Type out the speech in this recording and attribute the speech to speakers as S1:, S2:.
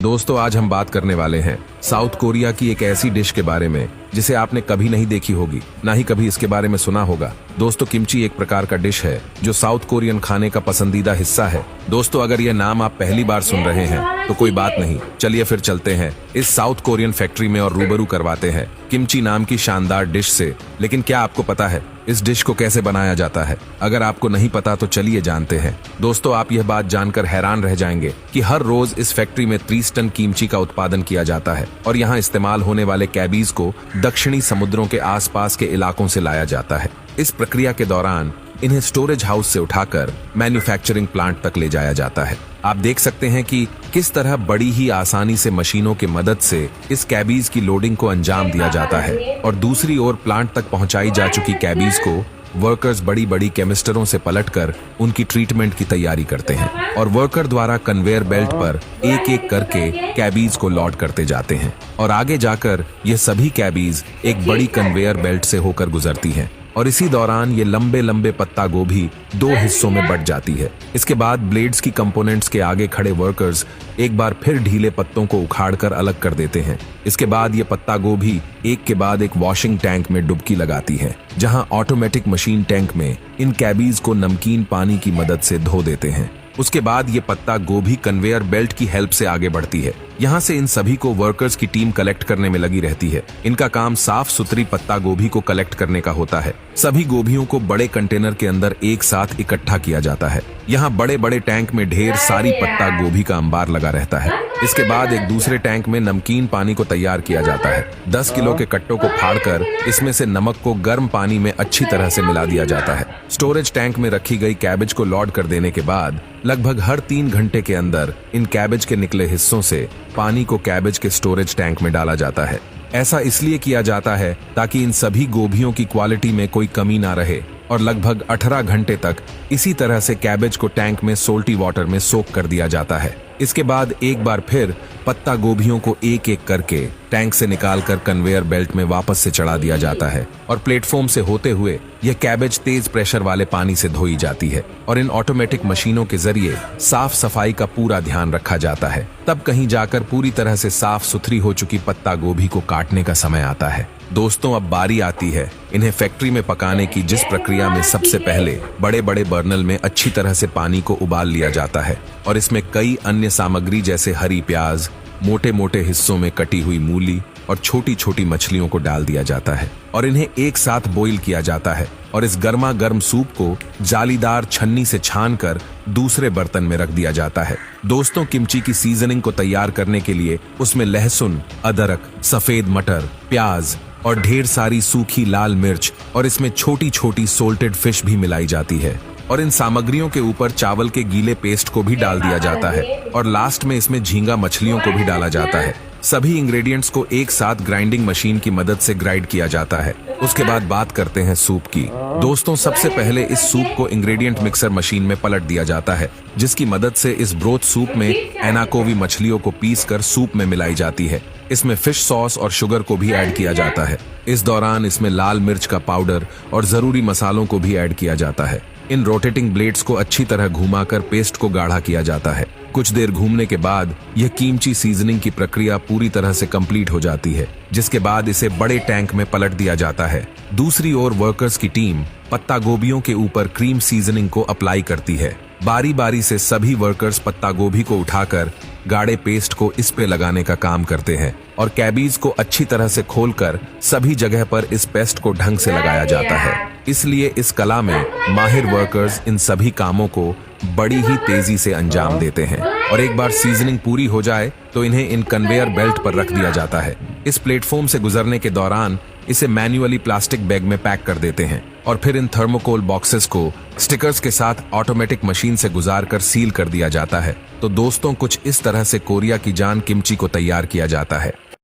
S1: दोस्तों आज हम बात करने वाले हैं साउथ कोरिया की एक ऐसी डिश के बारे में जिसे आपने कभी नहीं देखी होगी, ना ही कभी इसके बारे में सुना होगा। दोस्तों किमची एक प्रकार का डिश है जो साउथ कोरियन खाने का पसंदीदा हिस्सा है। दोस्तों अगर यह नाम आप पहली बार सुन रहे हैं तो कोई बात नहीं, चलिए फिर चलते हैं इस साउथ कोरियन फैक्ट्री में और रूबरू करवाते हैं किमची नाम की शानदार डिश से। लेकिन क्या आपको पता है इस डिश को कैसे बनाया जाता है? अगर आपको नहीं पता तो चलिए जानते हैं। दोस्तों आप यह बात जानकर हैरान रह जाएंगे कि हर रोज इस फैक्ट्री में 30 टन किमची का उत्पादन किया जाता है और यहाँ इस्तेमाल होने वाले कैबीज को दक्षिणी समुद्रों के आसपास के इलाकों से लाया जाता है। इस प्रक्रिया के दौरान इन्हें स्टोरेज हाउस से उठाकर मैन्युफैक्चरिंग प्लांट तक ले जाया जाता है। आप देख सकते हैं कि किस तरह बड़ी ही आसानी से मशीनों की मदद से इस कैबीज की लोडिंग को अंजाम दिया जाता है और दूसरी ओर प्लांट तक पहुंचाई जा चुकी कैबीज को वर्कर्स बड़ी बड़ी केमिस्टरों से पलटकर उनकी ट्रीटमेंट की तैयारी करते हैं और वर्कर द्वारा कन्वेयर बेल्ट पर एक एक करके कैबीज को लोड करते जाते हैं और आगे जाकर ये सभी कैबीज एक बड़ी कन्वेयर बेल्ट से होकर गुजरती हैं और इसी दौरान ये लंबे लंबे पत्ता गोभी 2 हिस्सों में बट जाती है। इसके बाद ब्लेड्स की कंपोनेंट्स के आगे खड़े वर्कर्स एक बार फिर ढीले पत्तों को उखाड़कर अलग कर देते हैं। इसके बाद ये पत्ता गोभी एक के बाद एक वॉशिंग टैंक में डुबकी लगाती है, जहां ऑटोमेटिक मशीन टैंक में इन कैबीज को नमकीन पानी की मदद से धो देते हैं। उसके बाद ये पत्ता गोभी कन्वेयर बेल्ट की हेल्प से आगे बढ़ती है। यहाँ से इन सभी को वर्कर्स की टीम कलेक्ट करने में लगी रहती है। इनका काम साफ सुथरी पत्ता गोभी को कलेक्ट करने का होता है। सभी गोभियों को बड़े कंटेनर के अंदर एक साथ इकट्ठा किया जाता है। यहाँ बड़े बड़े टैंक में ढेर सारी पत्ता गोभी का अंबार लगा रहता है। इसके बाद एक दूसरे टैंक में नमकीन पानी को तैयार किया जाता है। 10 किलो के कट्टों को फाड़कर इसमें से नमक को गर्म पानी में अच्छी तरह से मिला दिया जाता है। स्टोरेज टैंक में रखी गई कैबेज को लोड कर देने के बाद लगभग हर 3 घंटे के अंदर इन कैबेज के निकले हिस्सों से पानी को कैबेज के स्टोरेज टैंक में डाला जाता है। ऐसा इसलिए किया जाता है ताकि इन सभी गोभियों की क्वालिटी में कोई कमी ना रहे और लगभग 18 घंटे तक इसी तरह से कैबेज को टैंक में सोल्टी वाटर में सोक कर दिया जाता है। इसके बाद एक बार फिर पत्ता गोभियों को एक एक करके टैंक से निकालकर कन्वेयर बेल्ट में वापस से चढ़ा दिया जाता है और प्लेटफॉर्म से होते हुए यह कैबेज तेज प्रेशर वाले पानी से धोई जाती है और इन ऑटोमेटिक मशीनों के जरिए साफ सफाई का पूरा ध्यान रखा जाता है। तब कहीं जाकर पूरी तरह से साफ सुथरी हो चुकी पत्ता गोभी को काटने का समय आता है। दोस्तों अब बारी आती है इन्हें फैक्ट्री में पकाने की, जिस प्रक्रिया में सबसे पहले बड़े बड़े बर्नल में अच्छी तरह से पानी को उबाल लिया जाता है और इसमें कई अन्य सामग्री जैसे हरी प्याज, मोटे मोटे हिस्सों में कटी हुई मूली और छोटी छोटी मछलियों को डाल दिया जाता है और इन्हें एक साथ बॉईल किया जाता है और इस गर्मा गर्म सूप को जालीदार छन्नी से छानकर दूसरे बर्तन में रख दिया जाता है। दोस्तों किमची की सीजनिंग को तैयार करने के लिए उसमें लहसुन, अदरक, सफेद मटर, प्याज और ढेर सारी सूखी लाल मिर्च और इसमें छोटी छोटी सोल्टेड फिश भी मिलाई जाती है और इन सामग्रियों के ऊपर चावल के गीले पेस्ट को भी डाल दिया जाता है और लास्ट में इसमें झींगा मछलियों को भी डाला जाता है। सभी इंग्रेडिएंट्स को एक साथ ग्राइंडिंग मशीन की मदद से ग्राइंड किया जाता है। उसके बाद बात करते हैं सूप की। दोस्तों सबसे पहले इस सूप को इंग्रेडिएंट मिक्सर मशीन में पलट दिया जाता है, जिसकी मदद से इस ब्रोथ सूप में एनाकोवी मछलियों को पीसकर सूप में मिलाई जाती है। इसमें फिश सॉस और शुगर को भी ऐड किया जाता है। इस दौरान इसमें लाल मिर्च का पाउडर और जरूरी मसालों को भी ऐड किया जाता है। इन रोटेटिंग ब्लेड्स को अच्छी तरह घुमाकर पेस्ट को गाढ़ा किया जाता है। कुछ देर घूमने के बाद यह किमची सीजनिंग की प्रक्रिया पूरी तरह से कंप्लीट हो जाती है, जिसके बाद इसे बड़े टैंक में पलट दिया जाता है। दूसरी ओर वर्कर्स की टीम पत्ता गोभियों के ऊपर क्रीम सीजनिंग को अप्लाई करती है। बारी बारी से सभी वर्कर्स पत्ता गोभी को उठाकर गाढ़े पेस्ट को इस पे लगाने का काम करते हैं और कैबीज को अच्छी तरह से खोलकर सभी जगह पर इस पेस्ट को ढंग से लगाया जाता है। इसलिए इस कला में माहिर वर्कर्स इन सभी कामों को बड़ी ही तेजी से अंजाम देते हैं और एक बार सीजनिंग पूरी हो जाए तो इन्हें इन कन्वेयर बेल्ट पर रख दिया जाता है। इस प्लेटफॉर्म से गुजरने के दौरान इसे मैन्युअली प्लास्टिक बैग में पैक कर देते हैं और फिर इन थर्मोकोल बॉक्सेस को स्टिकर्स के साथ ऑटोमेटिक मशीन से गुजारकर सील कर दिया जाता है। तो दोस्तों कुछ इस तरह से कोरिया की जान किमची को तैयार किया जाता है।